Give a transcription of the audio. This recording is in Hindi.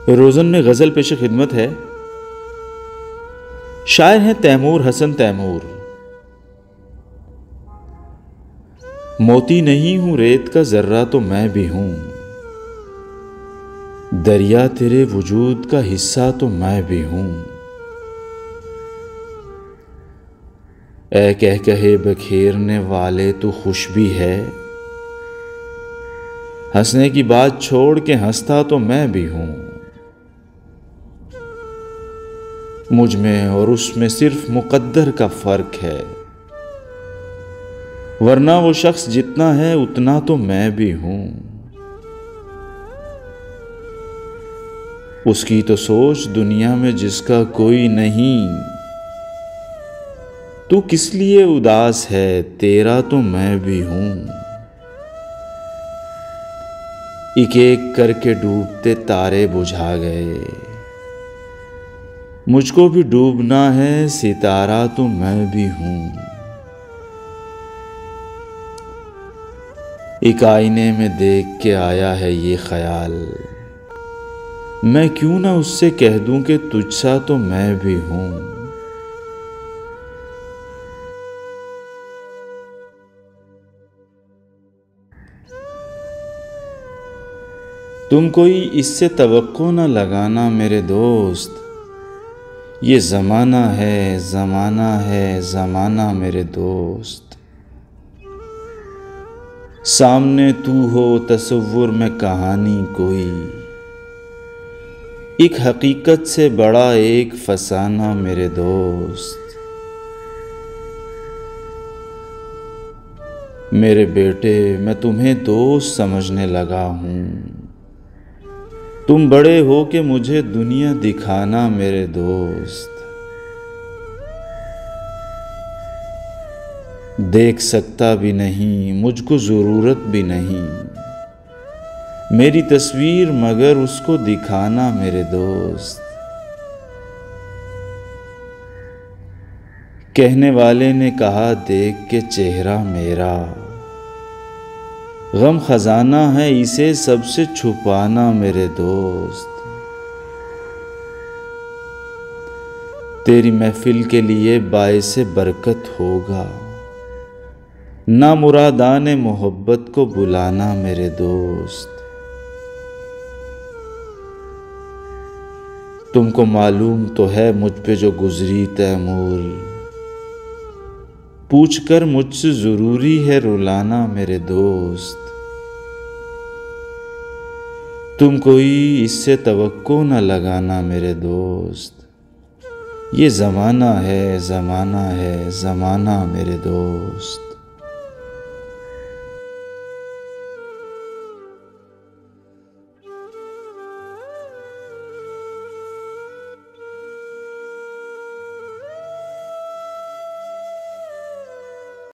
रोज़न में गज़ल पेश खिदमत है। शायर हैं तैमूर हसन तैमूर। मोती नहीं हूं रेत का जर्रा तो मैं भी हूं, दरिया तेरे वजूद का हिस्सा तो मैं भी हूं। ऐ कह कहे बखेरने वाले तू खुश भी है, हंसने की बात छोड़ के हंसता तो मैं भी हूं। मुझ में और उसमें सिर्फ मुकद्दर का फर्क है, वरना वो शख्स जितना है उतना तो मैं भी हूं। उसकी तो सोच दुनिया में जिसका कोई नहीं, तू किस लिए उदास है तेरा तो मैं भी हूं। एक एक करके डूबते तारे बुझा गए, मुझको भी डूबना है सितारा तो मैं भी हूं। एक आईने में देख के आया है ये ख्याल, मैं क्यों ना उससे कह दूं कि तुझसा तो मैं भी हूं। तुम कोई इससे तवक्को ना लगाना मेरे दोस्त, ये ज़माना है ज़माना है ज़माना मेरे दोस्त। सामने तू हो तसव्वुर में कहानी कोई, एक हकीकत से बड़ा एक फसाना मेरे दोस्त। मेरे बेटे मैं तुम्हें दोस्त समझने लगा हूँ, तुम बड़े हो के मुझे दुनिया दिखाना मेरे दोस्त। देख सकता भी नहीं मुझको ज़रूरत भी नहीं, मेरी तस्वीर मगर उसको दिखाना मेरे दोस्त। कहने वाले ने कहा देख के चेहरा मेरा, गम खजाना है इसे सबसे छुपाना मेरे दोस्त। तेरी महफिल के लिए बाइसे बरकत होगा, ना मुरादाने मोहब्बत को बुलाना मेरे दोस्त। तुमको मालूम तो है मुझ पे जो गुजरी तैमूर, पूछ कर मुझसे ज़रूरी है रुलाना मेरे दोस्त। तुम कोई इससे तवक्को न लगाना मेरे दोस्त, ये ज़माना है ज़माना है ज़माना मेरे दोस्त।